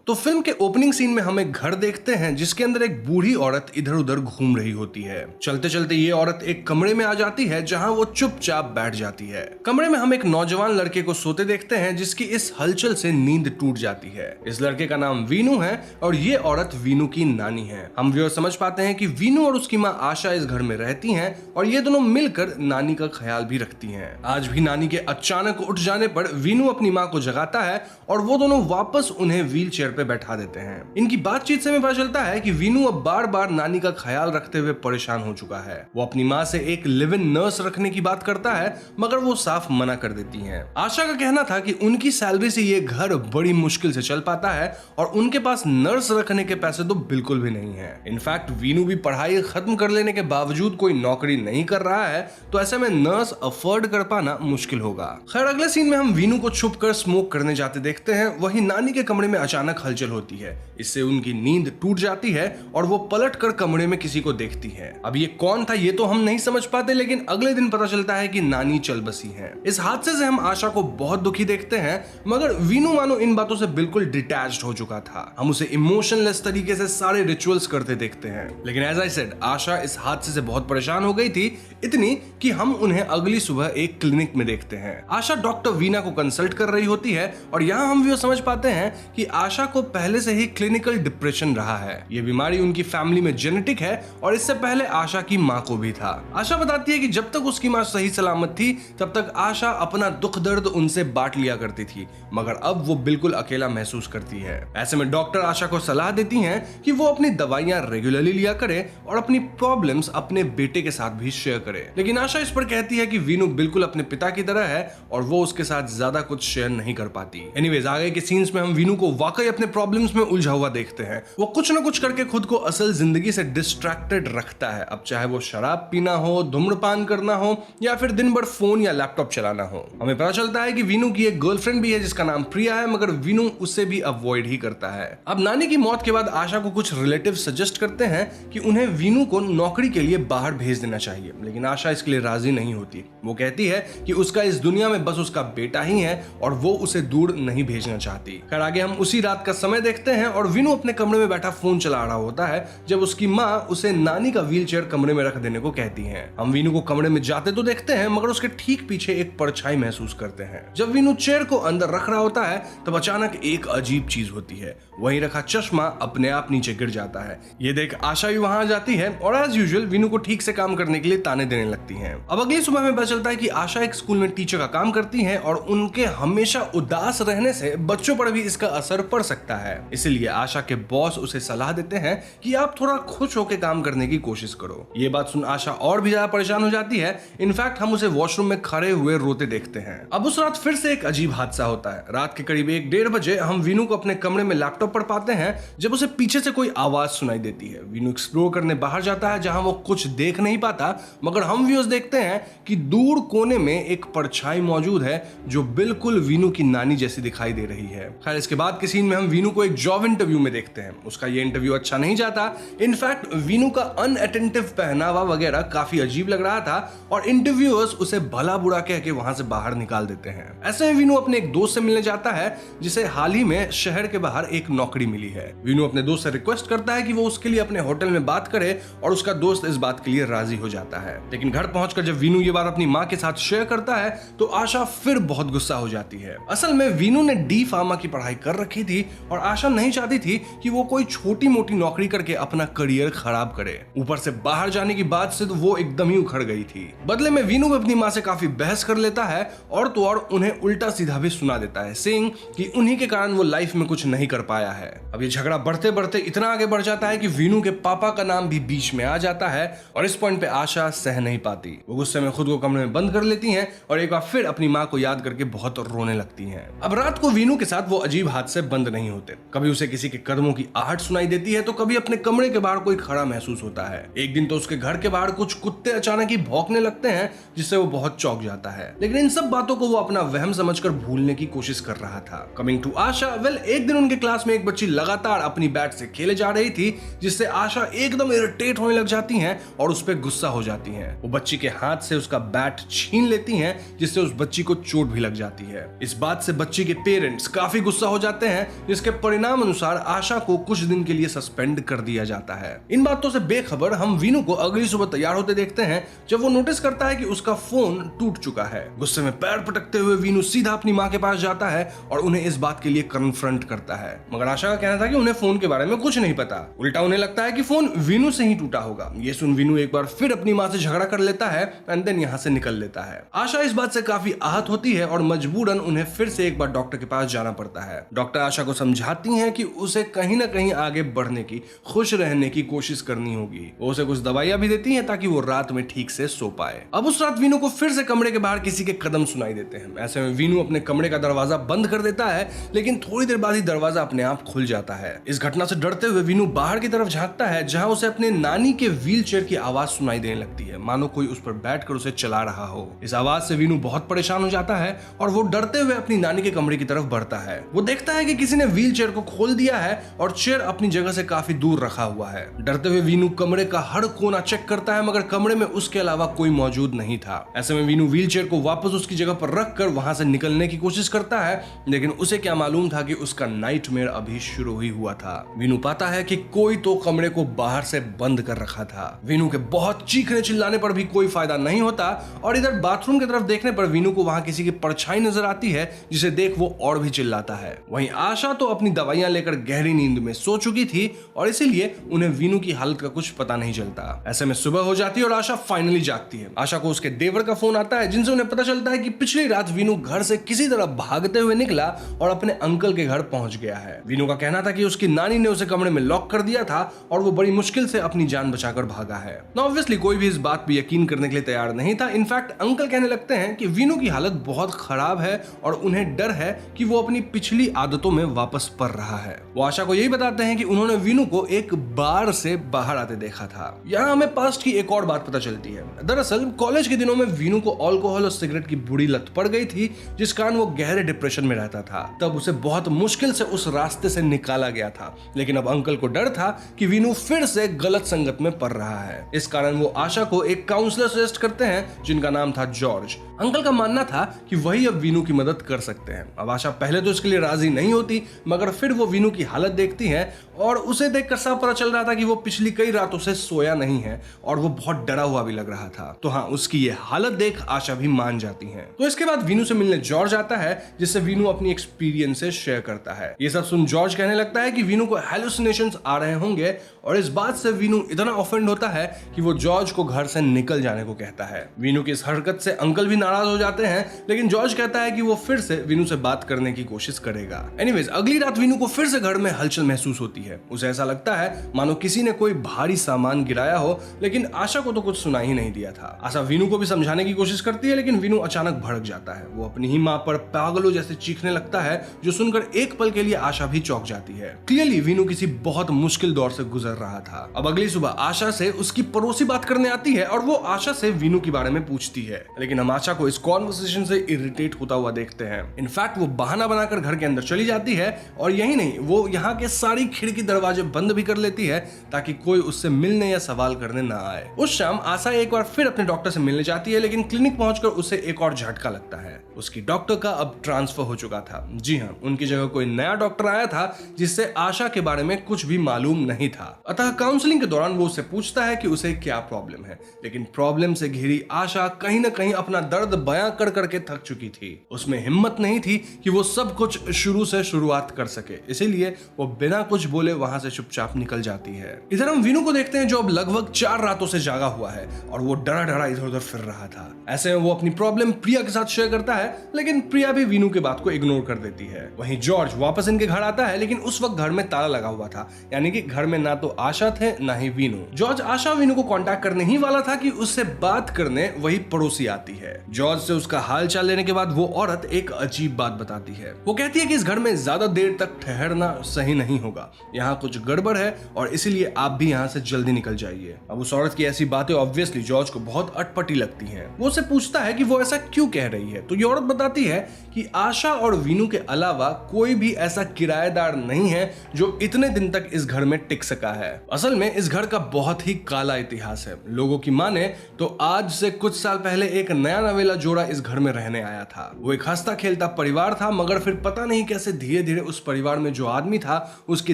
तो फिल्म के opening scene में हम एक घर देखते हैं जिसके अंदर एक बूढ़ी औरत इधर उधर घूम रही होती है। चलते चलते ये औरत एक कमरे में आ जाती है जहां वो चुपचाप बैठ जाती है। कमरे में हम एक नौजवान लड़के को सोते देखते हैं जिसकी इस हलचल से नींद टूट जाती है। इस लड़के का नाम वीनू है और ये औरत वीनू की नानी है। हम व्यूअर समझ पाते हैं कि वीनू और उसकी माँ आशा इस घर में रहती हैं और ये दोनों मिलकर नानी का ख्याल भी रखती हैं। आज भी नानी के अचानक उठ जाने पर वीनू अपनी माँ को जगाता है और वो दोनों वापस उन्हें व्हील चेयर पे बैठा देते हैं। इनकी बातचीत से हमें पता चलता है कि वीनू अब बार बार नानी का ख्याल रखते हुए परेशान हो चुका है। वो अपनी माँ से एक लिव इन नर्स रखने की बात करता है मगर वो साफ मना कर देती हैं। आशा का कहना था कि उनकी सैलरी से ये घर बड़ी मुश्किल से चल पाता है और उनके पास नर्स रखने के पैसे तो बिल्कुल भी नहीं है। इनफैक्ट वीनू भी पढ़ाई खत्म कर लेने के बावजूद कोई नौकरी नहीं कर रहा है तो ऐसे में नर्स अफोर्ड कर पाना मुश्किल होगा। खैर अगले सीन में हम वीनू को छुप कर स्मोक करने जाते देखते हैं। वहीं नानी के कमरे में अचानक हलचल होती है। इससे उनकी नींद टूट जाती है और वो पलट कर कमरे में किसी को देखती है। अब ये कौन था ये तो हम नहीं समझ पाते लेकिन अगले दिन पता चलता है कि नानी चल बसी है। इस हादसे से हम आशा को बहुत दुखी देखते हैं मगर वीनू मानो इन बातों से बिल्कुल डिटैच्ड हो चुका था। हम उसे इमोशनलेस तरीके से सारे रिचुअल्स करते देखते हैं। लेकिन एज आई सेड आशा इस हादसे से बहुत परेशान हो गई थी, इतनी कि हम उन्हें अगली सुबह एक क्लिनिक में देखते हैं। आशा डॉक्टर वीना को कंसल्ट कर रही होती है और यहाँ हम भी समझ पाते हैं कि आशा को पहले से ही क्लिनिकल डिप्रेशन रहा है। ये बीमारी उनकी फैमिली में जेनेटिक है और इससे पहले आशा की माँ को भी था। आशा बताती है कि जब तक उसकी माँ सही सलामत थी तब तक आशा अपना दुख दर्द उनसे बांट लिया करती थी मगर अब वो बिल्कुल अकेला महसूस करती है। ऐसे में डॉक्टर आशा को सलाह देती हैं कि वो अपनी दवाइयां रेगुलरली लिया करे और अपनी प्रॉब्लम्स अपने बेटे के साथ भी शेयर करे। लेकिन आशा इस पर कहती है कि वीनू बिल्कुल अपने पिता की तरह है और वो उसके साथ ज्यादा कुछ शेयर नहीं कर पाती। एनीवेज आगे के सीन्स में हम वीनू को वाकई अपने प्रॉब्लम्स में उलझा हुआ देखते हैं। वो कुछ ना कुछ करके खुद को असल जिंदगी से डिस्ट्रैक्टेड रखता है। अब चाहे वो शराब पीना हो, धूम्रपान करना हो या फिर दिन भर फोन या लैपटॉप चलाना हो। हमें पता चलता है कि वीनू की एक गर्लफ्रेंड भी है जिसका नाम प्रिया है मगर वीनू उसे भी अवॉइड ही करता है। अब नानी की मौत के बाद आशा को कुछ रिलेटिव सजेस्ट करते हैं कि उन्हें वीनू को नौकरी के लिए बाहर भेज देना चाहिए लेकिन आशा इसके लिए राजी नहीं होती। वो कहती है कि उसका इस दुनिया में बस उसका बेटा ही है और वो उसे दूर नहीं भेजना चाहती। खैर आगे हम उसी रात का समय देखते हैं और वीनू अपने कमरे में बैठा फोन चला रहा होता है जब उसकी माँ उसे नानी का व्हील चेयर कमरे में रख देने को कहती है। हम वीनू को कमरे में जाते तो देखते हैं मगर उसके ठीक पीछे एक परछाई महसूस करते हैं। जब वीनू चेयर को अंदर रख रहा होता है तब अचानक एक अजीब चीज होती है। वहीं रखा चश्मा अपने आप नीचे गिर जाता है। ये देख आशा भी वहां आ जाती है और एज यूजुअल वीनू को ठीक से काम करने के लिए ताने देने लगती है। अब अगली सुबह में पता चलता है कि आशा एक स्कूल में टीचर का काम करती है और उनके हमेशा उदास रहने से बच्चों पर भी इसका असर पड़ सकता है। इसलिए आशा के बॉस उसे सलाह देते हैं कि आप थोड़ा खुश होकर काम करने की कोशिश करो। ये बात सुन आशा और भी ज्यादा परेशान हो जाती है। इनफैक्ट हम उसे वॉशरूम में खड़े हुए रोते देखते हैं। अब उस रात फिर से एक अजीब हादसा होता है। रात के करीब 1-1:30 बजे हम वीनू को अपने कमरे में लैपटॉप पर पाते हैं जब उसे पीछे से कोई आवाज सुनाई देती है। वीनू एक्सप्लोर करने बाहर जाता है जहां वो कुछ देख नहीं पाता मगर हम व्यूअर्स देखते हैं कि दूर कोने में एक परछाई मौजूद है जो बिल्कुल वीनू की नानी जैसी दिखाई दे रही है। खैर इसके बाद के सीन में हम वीनू को एक जॉब इंटरव्यू में देखते हैं। उसका ये इंटरव्यू अच्छा नहीं जाता। इनफैक्ट वीनू का अनअटेंटिव पहनावा वगैरह काफी अजीब लग रहा था और इंटरव्यूअर्स उसे भला बुरा कह के वहां से बाहर निकाल देते हैं। ऐसे में वीनू अपने एक दोस्त से मिलने जाता है जिसे हाल ही में शहर के बाहर एक नौकरी मिली है। वीनू अपने दोस्त से रिक्वेस्ट करता है कि वो उसके लिए अपने होटल में बात करे और उसका दोस्त इस बात के लिए राजी हो जाता है। लेकिन घर पहुंचकर जब वीनू ये बात अपनी माँ के साथ शेयर करता है तो आशा फिर बहुत गुस्सा हो जाती है। असल में वीनू ने डी फार्मा की पढ़ाई कर रखी थी और आशा नहीं चाहती थी कि वो कोई छोटी मोटी नौकरी करके अपना करियर खराब करे। ऊपर से बाहर जाने की बात से तो वो एकदम ही उखड़ गई थी। बदले में वीनू अपनी माँ से काफी बहस कर लेता है और तो और उन्हें उल्टा सीधा भी सुना देता है, सेइंग कि उन्हीं के कारण वो लाइफ में कुछ नहीं कर पाया है। अब ये झगड़ा बढ़ते बढ़ते इतना आगे बढ़ जाता है कि वीनू के पापा का नाम भी बीच में आ जाता है और इस पॉइंट पे आशा सह नहीं पाती। वो गुस्से में खुद को कमरे में बंद कर लेती हैं और एक बार फिर अपनी माँ को याद करके बहुत रोने लगती हैं। अब रात को वीनू के साथ वो अजीब हादसे बंद नहीं होते। कभी उसे किसी के कदमों की आहट सुनाई देती है तो कभी अपने कमरे के बाहर कोई खड़ा महसूस होता है। एक दिन तो उसके घर के बाहर कुछ कुत्ते अचानक ही भौंकने लगते हैं जिससे वो बहुत चौंक जाता है। लेकिन इन सब बातों को वो अपना वहम समझकर भूलने की कोशिश कर रहा था। कमिंग टू आशा, वेल एक दिन उनके क्लास में एक बच्ची लगातार अपनी बैट से खेले जा रही थी जिससे आशा एकदम इरिटेट होने लग जाती हैं और उस पर गुस्सा हो जाती हैं। वो बच्ची के हाथ से उसका बैट छीन लेती हैं जिससे उस बच्ची को चोट भी लग जाती है। इस बात से बच्ची के पेरेंट्स काफी गुस्सा हो जाते हैं जिसके परिणाम अनुसार आशा को कुछ दिन के लिए सस्पेंड कर दिया जाता है। इन बातों से बेखबर हम वीनू को अगली सुबह तैयार होते देखते हैं जब वो नोटिस करता है कि उसका फोन टूट चुका है। गुस्से में पैर पटकते हुए वीनू सीधा अपनी माँ के पास जाता है और उन्हें इस बात के लिए कन्फ्रंट करता है, मगर आशा का कहना था कि उन्हें फोन के बारे में कुछ नहीं पता। उल्टा उन्हें लगता है कि फोन वीनू से ही टूटा होगा। ये सुन वीनू एक बार फिर अपनी माँ से झगड़ा कर लेता है एंड देन यहाँ से निकल लेता है। आशा इस बात से काफी आहत होती है और मजबूरन उन्हें फिर से एक बार डॉक्टर के पास जाना पड़ता है। डॉक्टर आशा को समझाती हैं कि उसे कहीं ना कहीं आगे बढ़ने की, खुश रहने की कोशिश करनी होगी। वो उसे कुछ दवाइयां भी देती हैं ताकि वो रात में ठीक से सो पाए। अब उस रात वीनू को फिर से कमरे के बाहर किसी के कदम सुनाई देते हैं। ऐसे में वीनू अपने कमरे का दरवाजा बंद कर देता है, लेकिन थोड़ी देर बाद ही दरवाजा अपने आप खुल जाता है। इस घटना से डरते हुए वीनू बाहर की तरफ झांकता है जहां उसे अपने नानी के व्हील चेयर की आवाज सुनाई देने लगती है, मानो कोई उस पर बैठकर उसे चला रहा हो। इस आवाज से वीनू बहुत परेशान हो जाता है और वो डरते हुए अपनी नानी के कमरे की तरफ बढ़ता है। वो देखता है कि किसी ने व्हील चेयर को खोल दिया है और चेयर अपनी जगह से काफी दूर रखा हुआ है। डरते हुए वीनू कमरे का हर कोना चेक करता है, मगर कमरे में उसके अलावा कोई मौजूद नहीं था। ऐसे में वीनू व्हील चेयर को वापस उसकी जगह पर रखकर वहां से निकलने की कोशिश करता है, लेकिन उसे क्या मालूम था कि उसका नाइटमेयर अभी शुरू ही हुआ था। वीनू पाता है कि कोई तो कमरे को बाहर से बंद कर रखा था। वीनू के बहुत चीखने चिल्लाने पर भी कोई फायदा नहीं होता और इधर बाथरूम की तरफ देखने पर वीनू को वहां किसी की परछाई नजर आती है, जिसे देख वो और भी चिल्लाता है। वहीं आशा तो अपनी दवाइयां लेकर गहरी नींद में सो चुकी थी और इसीलिए उन्हें वीनू की हालत का कुछ पता नहीं चलता। ऐसे में सुबह हो जाती है और आशा फाइनली जागती है। आशा को उसके देवर का फोन आता है जिनसे उन्हें पता चलता है कि पिछली रात वीनू घर से किसी तरह भागते हुए निकला और अपने अंकल के घर पहुंच गया है। वीनू का कहना था कि उसकी नानी ने उसे कमरे में लॉक कर दिया था और वो बड़ी मुश्किल से अपनी जान बचाकर भागा है। ऑब्वियसली कोई भी इस बात पर यकीन करने के लिए तैयार नहीं था। इनफैक्ट अंकल कहने लगते हैं कि वीनू की हालत बहुत खराब है और उन्हें डर है कि वो अपनी पिछली आदतों में वापस पड़ रहा है। वो आशा को यही बताते हैं कि उन्होंने वीनू को एक बार से बाहर आते देखा था। यहाँ हमें पास्ट की एक और बात पता चलती है। दरअसल कॉलेज के दिनों में वीनू को अल्कोहल और सिगरेट की बुरी लत पड़ गई थी, जिस कारण वो गहरे डिप्रेशन में रहता था। तब उसे बहुत मुश्किल से उस रास्ते से निकाला गया था, लेकिन अब अंकल को डर था कि वीनू फिर से गलत संगत में पड़ रहा है। इस कारण वो आशा को एक काउंसलर सजेस्ट करते हैं जिनका नाम था जॉर्ज। अंकल का मानना था कि वही अब वीनू की मदद कर सकते हैं। अब आशा पहले तो इसके लिए राजी नहीं होती, मगर फिर वो वीनू की हालत देखती है और उसे देखकर साफ पता चल रहा था कि वो पिछली कई रातों से सोया नहीं है और वो बहुत डरा हुआ भी लग रहा था। तो हाँ, उसकी ये हालत देख आशा भी मान जाती है। तो इसके बाद वीनू से मिलने जॉर्ज आता है, जिससे वीनू अपनी एक्सपीरियंसेस शेयर करता है। ये सब सुन जॉर्ज कहने लगता है कि वीनू को हेलुसिनेशंस आ रहे होंगे और इस बात से वीनू इतना ऑफेंड होता है कि वो जॉर्ज को घर से निकल जाने को कहता है। वीनू की इस हरकत से अंकल भी नाराज हो जाते हैं, लेकिन जॉर्ज कहता है कि वो फिर से वीनू से बात करने की कोशिश करेगा। एनीवेज, अगली रात वीनू को फिर से घर में हलचल महसूस होती है। उसे ऐसा लगता है मानो किसी ने कोई भारी सामान गिराया हो, लेकिन आशा को तो कुछ सुना ही नहीं दिया था। आशा वीनू को भी समझाने की कोशिश करती है, लेकिन वीनू अचानक भड़क जाता है। वो अपनी ही माँ पर पागलों जैसे चीखने लगता है, जो सुनकर एक पल के लिए आशा भी चौंक जाती है। क्लियरली वीनू किसी बहुत मुश्किल दौर से गुजर रहा था। अब अगली सुबह आशा से उसकी पड़ोसी बात करने आती है और वो आशा से वीनू के बारे में पूछती है, लेकिन हम आशा को इस कॉन्वर्सेशन से इरिटेट होता हुआ देखते हैं। इनफैक्ट वो बहाना बनाकर घर के अंदर चली जाती है और यही नहीं, वो यहाँ के सारी खिड़की दरवाजे बंद भी कर लेती है ताकि कोई उससे मिलने या सवाल करने ना आए। उस शाम आशा एक बार फिर अपने डॉक्टर से मिलने जाती है, लेकिन क्लिनिक पहुंचकर उसे एक और झटका लगता है। उसकी डॉक्टर का अब ट्रांसफर हो चुका था। जी हाँ, उनकी जगह कोई नया डॉक्टर आया था जिससे आशा के बारे में कुछ भी मालूम नहीं था। अतः काउंसलिंग के दौरान वो उससे पूछता है कि उसे क्या प्रॉब्लम है, लेकिन प्रॉब्लम से घिरी आशा कहीं ना कहीं अपना दर्द बयां कर करके थक चुकी थी। उसमें हिम्मत नहीं थी कि वो सब कुछ शुरू से शुरुआत कर सके, इसीलिए वो बिना कुछ बोले वहां से चुपचाप निकल जाती है। इधर हम वीनू को देखते हैं जो अब लगभग 4 रातों से जागा हुआ है और वो डरा डरा इधर उधर फिर रहा था। ऐसे में वो अपनी प्रॉब्लम प्रिया के साथ शेयर करता है, लेकिन प्रिया भी वीनू के बात को इग्नोर कर देती है। वहीं जॉर्ज वापस इनके घर आता है, लेकिन उस वक्त घर में ताला लगा हुआ था, यानी कि घर में ना तो आशा थे ना ही वीनू। जॉर्ज आशा वीनू को कांटेक्ट करने ही वाला था कि उससे बात करने वही पड़ोसी आती है। जॉर्ज से उसका हाल चाल लेने के बाद वो औरत एक अजीब बात बताती है। वो कहती है कि इस घर में ज्यादा देर तक ठहरना सही नहीं होगा, यहाँ कुछ गड़बड़ है और इसीलिए आप भी यहाँ से जल्दी निकल जाइए। अब उस औरत की ऐसी बातें ऑब्वियसली जॉर्ज को बहुत अटपटी लगती हैं। वो उसे पूछता है कि वो ऐसा क्यों कह रही है, तो ये औरत बताती है कि आशा और वीनू के अलावा कोई भी ऐसा किराएदार नहीं है जो इतने दिन तक इस घर में टिक सका है। असल में इस घर का बहुत ही काला इतिहास है। लोगों की माने तो आज से कुछ साल पहले एक नया नवेला जोड़ा इस घर में रहने आया था। वो एक हंसता खेलता परिवार था, मगर फिर पता नहीं कैसे धीरे धीरे उस परिवार में जो आदमी था उसकी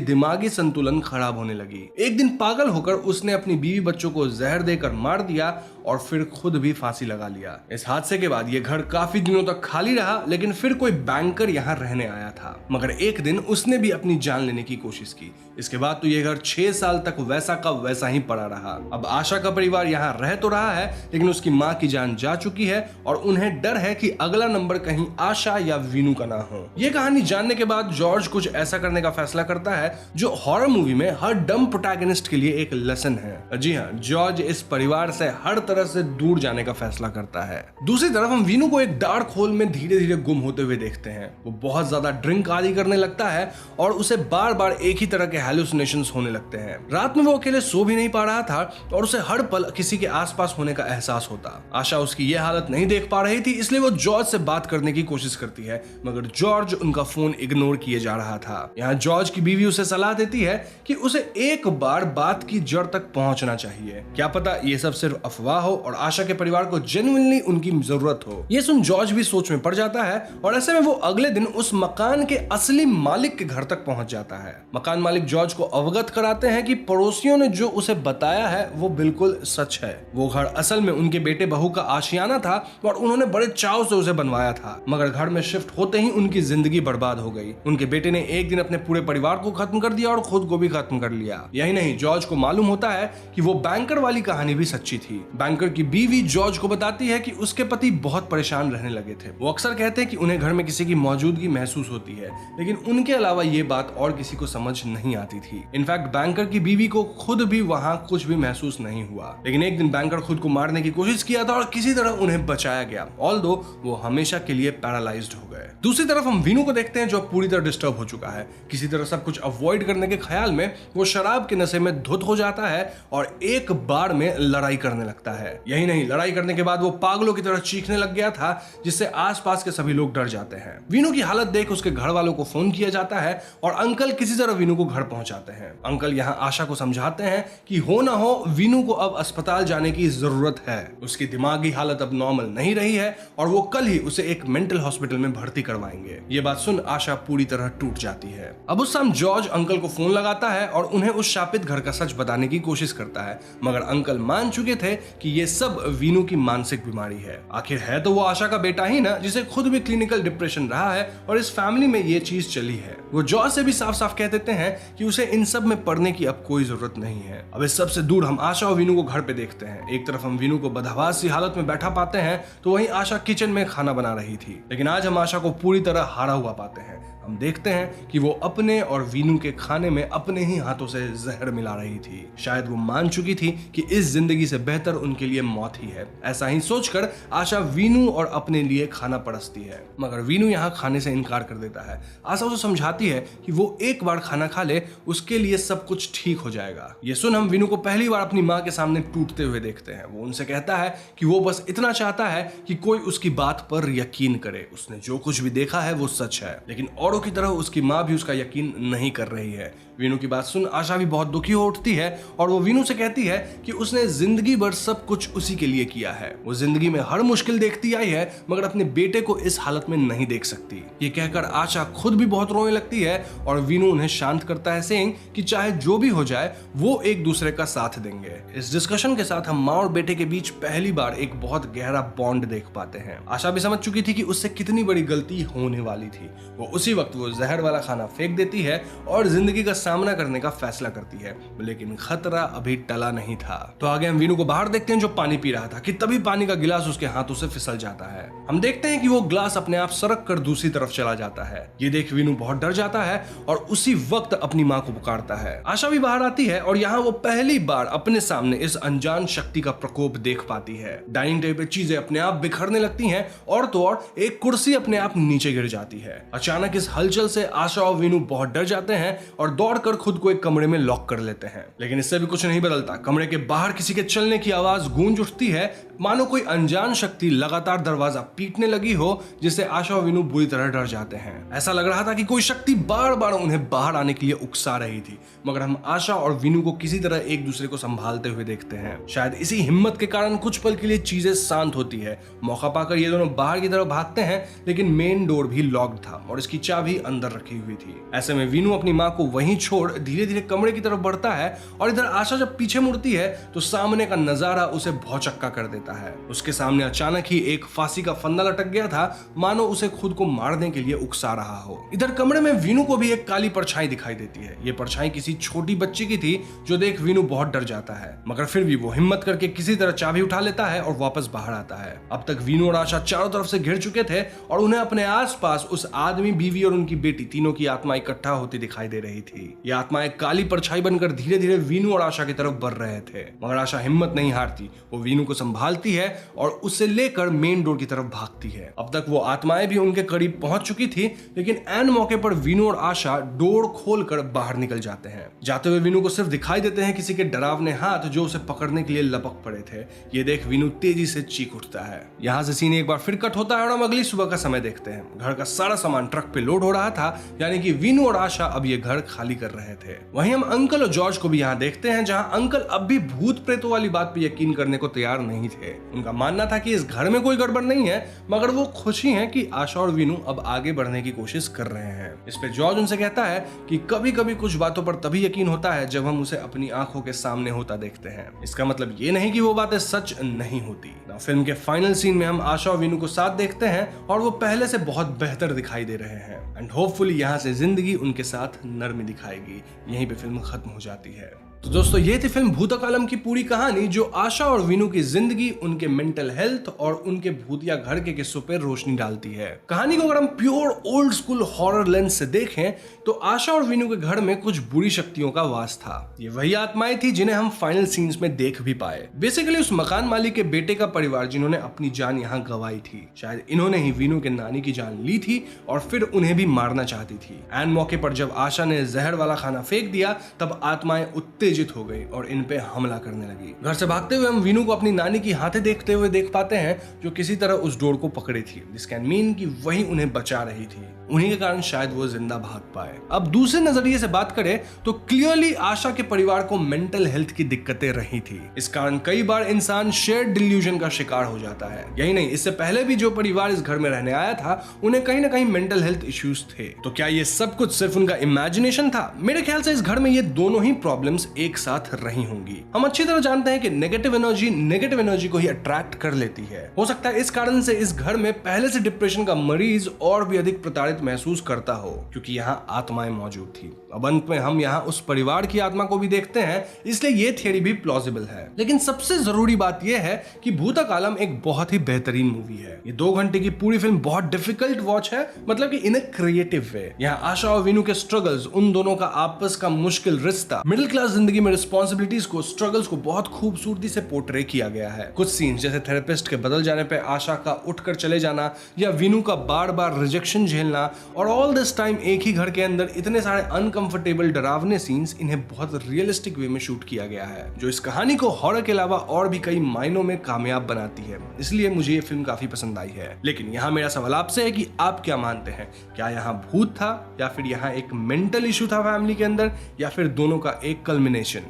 दिमागी संतुलन खराब होने लगी। एक दिन पागल होकर उसने अपनी बीवी बच्चों को जहर देकर मार दिया और फिर खुद भी फांसी लगा लिया। इस हादसे के बाद ये घर काफी दिनों तक खाली रहा, लेकिन फिर कोई बैंकर यहाँ रहने आया था, मगर एक दिन उसने भी अपनी जान लेने की कोशिश की। इसके बाद तो ये घर 6 साल तक वैसा का वैसा ही पड़ा रहा। अब आशा का परिवार यहाँ रह तो रहा है, लेकिन उसकी माँ की जान जा चुकी है और उन्हें डर है कि अगला नंबर कहीं आशा या वीनू का ना हो। ये कहानी जानने के बाद जॉर्ज कुछ ऐसा करने का फैसला करता है जो हॉरर मूवी में हर डम प्रोटैगनिस्ट के लिए एक लेसन है। जी हाँ, जॉर्ज इस परिवार से हर तरह से दूर जाने का फैसला करता है। दूसरी तरफ हम वीनू को एक डार्क होल में धीरे धीरे गुम होते हुए देखते हैं। वो बहुत ज्यादा ड्रिंक आदि करने लगता है और उसे बार बार एक ही तरह के हैलुसिनेशंस होने लगते हैं। रात में वो अकेले सो भी नहीं पा रहा था और उसे हर पल किसी के आसपास होने का एहसास होता। आशा उसकी ये हालत नहीं देख पा रही थी, इसलिए वो जॉर्ज से बात करने की कोशिश करती है, मगर जॉर्ज उनका फोन इग्नोर किए जा रहा था। यहाँ जॉर्ज की बीवी उसे सलाह देती है कि उसे एक बार बात की जड़ तक पहुंचना चाहिए। क्या पता ये सब सिर्फ अफवाह हो और आशा के परिवार को जेन्युइनली उनकी जरूरत हो। ये सुन जॉर्ज भी सोच में पड़ जाता है और ऐसे में वो अगले दिन उस मकान के असली मालिक के घर तक पहुंच जाता है। मकान मालिक जॉर्ज को अवगत कराते हैं कि पड़ोसियों ने जो उसे बताया है वो बिल्कुल सच है। वो घर असल में उनके बेटे बहू का आशियाना था और उन्होंने बड़े चाव से उसे बनवाया था, मगर घर में शिफ्ट होते ही उनकी जिंदगी बर्बाद हो गई। उनके बेटे ने एक दिन अपने पूरे परिवार को खत्म कर दिया और खुद को भी खत्म कर लिया। यही नहीं, जॉर्ज को मालूम होता है कि वो बैंकर वाली कहानी भी सच्ची थी। बैंकर की बीवी जॉर्ज को बताती है कि उसके पति बहुत परेशान रहने लगे थे। वो अक्सर कहते हैं कि उन्हें घर में किसी की मौजूदगी महसूस होती है, लेकिन उनके अलावा ये बात और किसी को समझ नहीं आती थी। इनफैक्ट बैंकर की बीवी को खुद भी वहां कुछ भी महसूस नहीं हुआ, लेकिन एक दिन बैंकर खुद को मारने की कोशिश किया था और किसी तरह उन्हें बचाया गया, ऑल्दो वो हमेशा के लिए पैरालाइज्ड हो गए। दूसरी तरफ हम वीनू को देखते हैं जो पूरी तरह डिस्टर्ब हो चुका है। किसी तरह सब कुछ अवॉइड करने के ख्याल में वो शराब के नशे में धुत हो जाता है और एक बार में लड़ाई करने लगता है। यही नहीं, लड़ाई करने के बाद वो पागलों की तरह चीखने लग गया था, जिससे आसपास के सभी लोग डर जाते हैं। वीनू की हालत देख उसके घर वालों को फोन किया जाता है और अंकल किसी तरह वीनू को घर पहुंचाते हैं। अंकल यहाँ आशा को समझाते हैं कि हो ना हो वीनू को अब अस्पताल जाने की जरूरत है। उसकी दिमागी हालत अब नॉर्मल नहीं रही है और वो कल ही उसे एक मेंटल हॉस्पिटल में भर्ती करवाएंगे। ये बात सुन आशा पूरी तरह टूट जाती है। अब उस समय जॉर्ज अंकल को फोन लगाता है और उन्हें उस शापित घर का सच बताने की कोशिश करता है, मगर अंकल मान चुके थे कि ये सब वीनू की मानसिक बीमारी है। आखिर है तो वो आशा का बेटा ही ना, जिसे खुद भी क्लिनिकल डिप्रेशन रहा है और इस फैमिली में ये चीज चली है। वो जॉर्ज से भी साफ साफ कह देते हैं कि उसे इन सब में पढ़ने की अब कोई जरूरत नहीं है। अब इस सब से दूर हम आशा और वीनू को घर पे देखते हैं। एक तरफ हम वीनू को बदहवास सी हालत में बैठा पाते हैं तो वहीं आशा किचन में खाना बना रही थी, लेकिन आज हम आशा को पूरी तरह हारा हुआ पाते हैं। हम देखते हैं कि वो अपने और वीनू के खाने में अपने ही हाथों से जहर मिला रही थी। शायद वो मान चुकी थी कि इस जिंदगी से बेहतर उनके लिए मौत ही है। ऐसा ही सोचकर आशा वीनू और अपने लिए खाना परसती है, मगर वीनू यहाँ खाने से इनकार कर देता है। आशा उसे समझाती है कि वो एक बार खाना खा ले, उसके लिए सब कुछ ठीक हो जाएगा। ये सुन हम वीनू को पहली बार अपनी माँ के सामने टूटते हुए देखते हैं। वो उनसे कहता है कि वो बस इतना चाहता है कि कोई उसकी बात पर यकीन करे। उसने जो कुछ भी देखा है वो सच है, लेकिन औरों की तरह उसकी माँ भी उसका यकीन नहीं कर रही है। वीनू की बात सुन आशा भी बहुत दुखी हो उठती है और वो वीनू से कहती है कि उसने जिंदगी भर सब कुछ उसी के लिए किया है। वो जिंदगी में हर मुश्किल देखती आई है, मगर अपने बेटे को इस हालत में नहीं देख सकती। ये कहकर आशा खुद भी बहुत रोने लगती है और वीनू उन्हें शांत करता है, सेइंग कि चाहे जो भी हो जाए वो एक दूसरे का साथ देंगे। इस डिस्कशन के साथ हम माँ और बेटे के बीच पहली बार एक बहुत गहरा बॉन्ड देख पाते हैं। आशा भी समझ चुकी थी कि उससे कितनी बड़ी गलती होने वाली थी। वो उसी वक्त वो जहर वाला खाना फेंक देती है और जिंदगी का सामना करने का फैसला करती है, लेकिन खतरा अभी टला नहीं था। तो आगे हम वीनू को बाहर देखते हैं जो पानी पी रहा था कि तभी पानी का गिलास उसके हाथों से फिसल जाता है। हम देखते हैं कि वो ग्लास अपने आप सरक कर दूसरी तरफ चला जाता है। ये देख वीनू बहुत डर जाता है और उसी वक्त अपनी माँ को पुकारता है। आशा भी बाहर आती है और यहाँ वो पहली बार अपने सामने इस अनजान शक्ति का प्रकोप देख पाती है। डाइनिंग टेबल पे चीजें अपने आप बिखरने लगती हैं और तो और एक कुर्सी अपने आप नीचे गिर जाती है। अचानक इस हलचल से आशा और वीनू बहुत डर जाते हैं और दौड़कर खुद को एक कमरे में लॉक कर लेते हैं, लेकिन इससे भी कुछ नहीं बदलता। कमरे के बाहर किसी के चलने की आवाज गूंज उठती है, मानो कोई अनजान शक्ति लगातार दरवाजा पीटने लगी हो, जिससे आशा और वीनू बुरी तरह डर जाते हैं। ऐसा लग रहा था कि कोई शक्ति शक्ति बार बार उन्हें बाहर आने के लिए उकसा रही थी, मगर हम आशा और वीनू को किसी तरह एक दूसरे को संभालते हुए देखते हैं। शायद इसी हिम्मत के कारण कुछ पल के लिए चीजें शांत होती है। मौका पाकर ये दोनों बाहर की तरफ भागते हैं, लेकिन मेन डोर भी लॉक्ड था और इसकी चाबी अंदर रखी हुई थी। ऐसे में वीनू अपनी माँ को वहीं छोड़ धीरे धीरे कमरे की तरफ बढ़ता है और इधर आशा जब पीछे मुड़ती है तो सामने का नजारा उसे भौचक्का कर देता है। उसके सामने अचानक ही एक फांसी का फंदा लटक गया था, मानो उसे खुद को मारने के लिए उकसा रहा हो। इधर कमरे में वीनू को भी एक काली परछाई दिखाई देती है। ये परछाई किसी छोटी बच्ची की थी, जो देख वीनू बहुत डर जाता है, मगर फिर भी वो हिम्मत करके किसी तरह चाबी उठा लेता है और वापस बाहर आता है। अब तक वीनू और आशा चारों तरफ से घिर चुके थे और उन्हें अपने आसपास उस आदमी, बीवी और उनकी बेटी तीनों की आत्मा इकट्ठा होती दिखाई दे रही थी। ये आत्माएं काली परछाई बनकर धीरे धीरे वीनू और आशा की तरफ बढ़ रहे थे, मगर आशा हिम्मत नहीं हारती। वो वीनू को संभालती है और उसे लेकर मेन डोर की तरफ भागती है। अब तक वो आत्माएं भी उनके करीब पहुंच चुकी थी, लेकिन ऐन मौके पर वीनू और आशा डोर खोलकर बाहर निकल जाते हैं। जाते हुए वीनू को सिर्फ दिखाई देते हैं किसी के डरावने हाथ जो उसे पकड़ने के लिए लपक पड़े थे। ये देख वीनू तेजी से चीख उठता है। यहाँ से सीन एक बार फिर कट होता है और हम अगली सुबह का समय देखते हैं। घर का सारा सामान ट्रक पे लोड हो रहा था, यानी कि वीनू और आशा अब ये घर खाली कर रहे थे। वहीं हम अंकल और जॉर्ज को भी यहाँ देखते हैं, जहाँ अंकल अब भी भूत प्रेतों वाली बात पे यकीन करने को तैयार नहीं थे। उनका मानना था कि इस घर में कोई गड़बड़ नहीं है, मगर वो खुशी हैं कि आशा और वीनू अब आगे बढ़ने की कोशिश कर रहे हैं। इस पे जॉर्ज उनसे कहता है कि कभी कभी कुछ बातों पर तभी यकीन होता है जब हम उसे अपनी आंखों के सामने होता देखते हैं। इसका मतलब ये नहीं कि वो बातें सच नहीं होती। फिल्म के फाइनल सीन में हम आशा और वीनू को साथ देखते हैं और वो पहले से बहुत बेहतर दिखाई दे रहे हैं एंड होपफुली यहाँ से जिंदगी उनके साथ नरमी दिखाएगी। यहीं पे फिल्म खत्म हो जाती है। तो दोस्तों, ये थी फिल्म भूतकालम की पूरी कहानी, जो आशा और वीनू की जिंदगी, उनके मेंटल हेल्थ और उनके भूतिया घर के किस्सों पर रोशनी डालती है। कहानी को अगर हम pure old school horror lens से देखें तो आशा और वीनू के घर में कुछ बुरी शक्तियों का वास था। ये वही आत्माएं थी जिन्हें हम फाइनल सीन्स में देख भी पाए। बेसिकली उस मकान मालिक के बेटे का परिवार जिन्होंने अपनी जान यहाँ गंवाई थी। शायद इन्होंने ही वीनू के नानी की जान ली थी और फिर उन्हें भी मारना चाहती थी। ऐन मौके पर जब आशा ने जहर वाला खाना फेंक दिया, तब आत्माएं उत्तेजित हो गई और इन पे हमला करने लगी। घर से भागते हुए हम वीनू को अपनी नानी की हाथें देखते हुए देख पाते हैं, जो किसी तरह उस डोर को पकड़ी थी। दिस कैन मीन कि वही उन्हें बचा रही थी। उन्हीं के कारण शायद वो जिंदा भाग पाए। अब दूसरे नजरिए से बात करें तो क्लियरली आशा के परिवार को मेंटल हेल्थ की दिक्कतें रही थी। इस कारण कई बार इंसान शेयर्ड डिल्यूजन का शिकार हो जाता है। यही नहीं, इससे पहले भी जो परिवार इस घर में रहने आया था, उन्हें कहीं ना कहीं मेंटल हेल्थ इश्यूज थे। तो क्या ये सब कुछ सिर्फ उनका इमेजिनेशन था? मेरे ख्याल से इस घर में ये दोनों ही प्रॉब्लम्स एक साथ रही होंगी। हम अच्छी तरह जानते हैं कि नेगेटिव एनर्जी को ही अट्रैक्ट कर लेती है। हो सकता है इस कारण से इस घर में पहले से डिप्रेशन का मरीज और भी अधिक प्रताड़ित महसूस करता हो, क्योंकि यहाँ आत्माएं मौजूद थी। अब अंत में हम यहाँ उस परिवार की आत्मा को भी देखते हैं, इसलिए ये थियरी भी प्लॉजिबल है। लेकिन सबसे जरूरी बात यह है कि भूतकालम एक बहुत ही बेहतरीन मूवी है। ये 2 घंटे की पूरी फिल्म बहुत डिफिकल्ट वॉच है, मतलब कि इन ए क्रिएटिव वे। यहाँ आशा और वीनू के स्ट्रगल्स, उन दोनों का आपस का मुश्किल रिश्ता, मिडिल क्लास जिंदगी में रिस्पॉन्सिबिलिटीज को, स्ट्रगल्स को बहुत खूबसूरती से पोर्ट्रे किया गया है। कुछ सीन्स जैसे थेरेपिस्ट के बदल जाने पे आशा का उठकर चले जाना या वीनू का बार बार रिजेक्शन झेलना, और ऑल दिस टाइम एक ही घर के अंदर इतने सारे अनकंफर्टेबल डरावने सीन्स, इन्हें बहुत रियलिस्टिक वे में शूट किया गया है, जो इस कहानी को हॉरर के अलावा और भी कई मायनों में कामयाब बनाती है। इसलिए मुझे ये फिल्म काफी पसंद आई है। लेकिन यहाँ मेरा सवाल आपसे है कि आप क्या मानते हैं? क्या यहाँ भूत था, या फिर यहाँ एक मेंटल इशू था फैमिली के अंदर, या फिर दोनों का एक कल्मिनेशन?